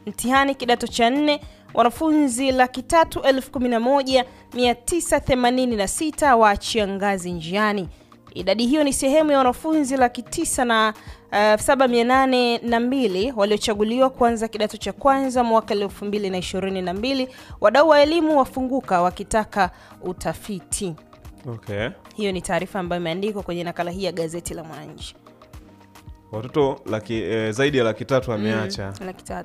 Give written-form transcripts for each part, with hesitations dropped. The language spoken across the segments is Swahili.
mtihani kidato cha 4 wanafunzi 311,986 waachia ngazi njiani. Idadi hiyo ni sehemu ya wanafunzi 907,802 waliochaguliwa kuanza kidato cha kwanza mwaka 2022. Wadau wa elimu wafunguka wakitaka utafiti. Okay. Hiyo ni taarifa ambayo imeandikwa kwenye nakala hii ya gazeti la Mwananchi. Watoto zaidi ya 300,000 wameacha. 300,000.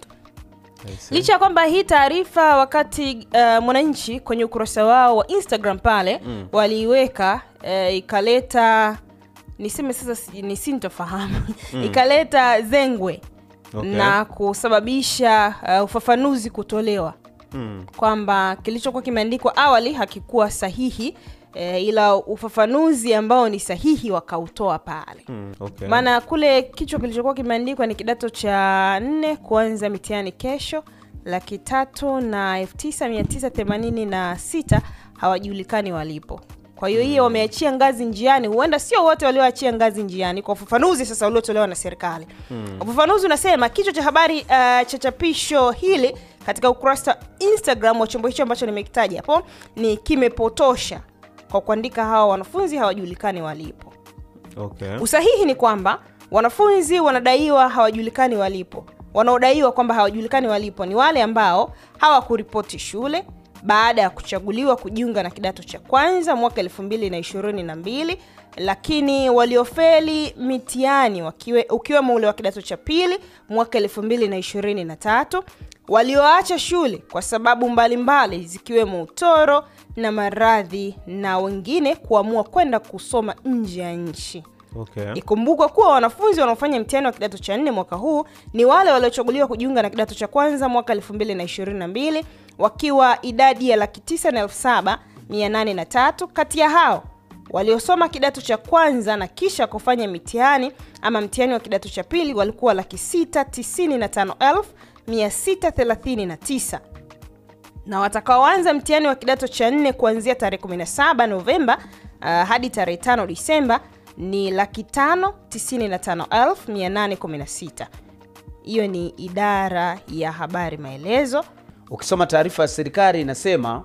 Licha kwamba hii taarifa wakati Mwananchi kwenye ukurasa wao wa Instagram pale waliiweka ikaleta niseme sasa nisintofahamu ikaleta zengwe na kusababisha ufafanuzi kutolewa kwamba kilichokuwa kimeandikwa awali hakikuwa sahihi, ila ufafanuzi ambao ni sahihi wakautoa pale. Okay. Maana kule kichwa kilichokuwa kimeandikwa ni kidato cha 4 kuanza mitihani kesho, 309,986 hawajulikani walipo. Kwa hiyo hiyo wameachia ngazi njiani. Huenda sio wote walioachia ngazi njiani kwa ufafanuzi sasa uliotolewa na serikali. Ufafanuzi unasema kichwa cha habari cha chapisho hili katika ukurasa Instagram wa chombo hicho ambacho nimekitaja hapo ni kimepotosha kwa kuandika hawa wanafunzi hawajulikani walipo. Okay. Usahihi ni kwamba wanafunzi wanadaiwa hawajulikani walipo. Wanaodaiwa kwamba hawajulikani walipo ni wale ambao hawakuripoti shule baada ya kuchaguliwa kujiunga na kidato cha kwanza mwaka 2022, lakini waliofeli mitihani ukiwemo ule wa kidato cha pili mwaka 2023, walioacha shule kwa sababu mbalimbali zikiwemo utoro na maradhi, na wengine kuamua kwenda kusoma nje ya nchi. Okay. Ikumbukwe kuwa wanafunzi wanaofanya mtihani wa kidato cha 4 mwaka huu ni wale waliochaguliwa kujiunga na kidato cha kwanza mwaka 2022, wakiwa idadi ya 907,803. Kati ya hao waliosoma kidato cha kwanza na kisha kufanya mitihani ama mtihani wa kidato cha pili walikuwa 695,639, na watakaoanza mtihani wa kidato cha 4 kuanzia tarehe 17 Novemba hadi tarehe 5 Disemba ni 595,816. Hiyo ni idara ya habari maelezo. Ukisoma taarifa ya serikali inasema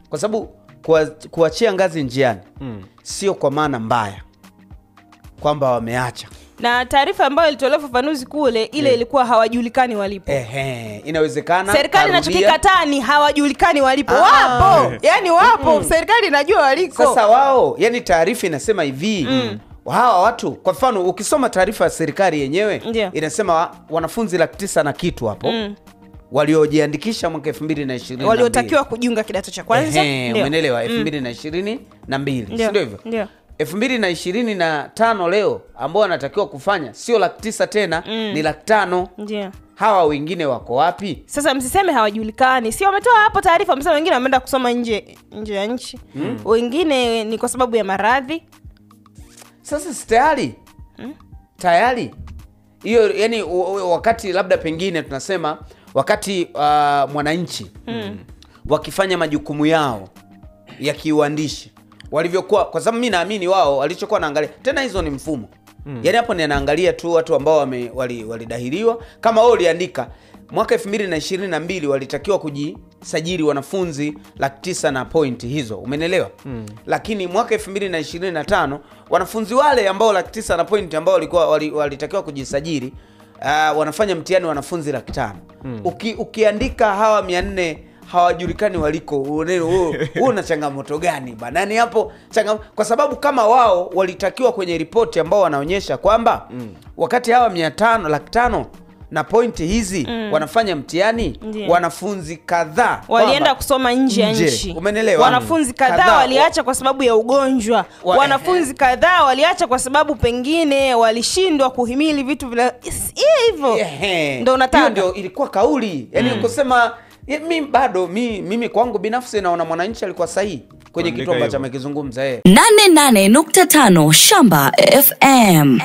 kwa sababu kuachia ngazi njiani sio kwa maana mbaya kwamba wameacha. Na taarifa ambayo ilitolewa ufafanuzi kule ile ilikuwa hawajulikani walipo. Inawezekana serikali inachokikataa ni hawajulikani walipo. Wapo. Yaani wapo. Serikali inajua waliko. Sasa wao, yani taarifa inasema hivi. Hawa watu, kwa mfano ukisoma taarifa ya serikali yenyewe inasema wanafunzi 900,000 na kitu hapo waliojiandikisha mwaka 2022 waliotakiwa kujiunga kidato cha kwanza. Umeelewa? 2022, ndio hivyo? Ndio. 2025 leo ambao wanatakiwa kufanya sio 900,000 tena, ni 500,000. Ndio. Hawa wengine wako wapi? Sasa msiseme hawajulikani. Sio wametoa hapo taarifa msema wengine wameenda kusoma nje ya nchi. Wengine ni kwa sababu ya maradhi. Sasa tayari hiyo, yani wakati labda pengine tunasema wakati Mwananchi wakifanya majukumu yao ya kiuandishi walivyokuwa, kwa sababu mimi naamini wao walichokuwa naangalia tena hizo ni mfumo. Yani hapo ni naangalia tu watu ambao walidahiliwa. Kama wao uliandika mwaka 2022 walitakiwa kujisajili wanafunzi 900,000 na point hizo, umenelewa? Lakini mwaka 2025 wanafunzi wale ambao 900,000 na point ambao walitakiwa kujisajili wanafanya mtihani wanafunzi 500,000. Ukiandika hawa 400 hawajulikani waliko, una changamoto gani banani hapo? Kwa sababu kama wao walitakiwa kwenye ripoti ambao wanaonyesha kwamba wakati hawa 500,000 na pointi hizi wanafanya mtihani, wanafunzi kadhaa walienda kusoma nje ya nchi. Umenelewa? Wanafunzi kadhaa waliacha kwa sababu ya ugonjwa. Wanafunzi kadhaa waliacha kwa sababu pengine walishindwa kuhimili vitu vile hivyo. Ndio unataka. Ndio ilikuwa kauli. Yaani kusema mimi kwangu binafsi naona Mwananchi alikuwa sahihi kwenye kitu ambacho amekizungumza 88.5 Shamba FM.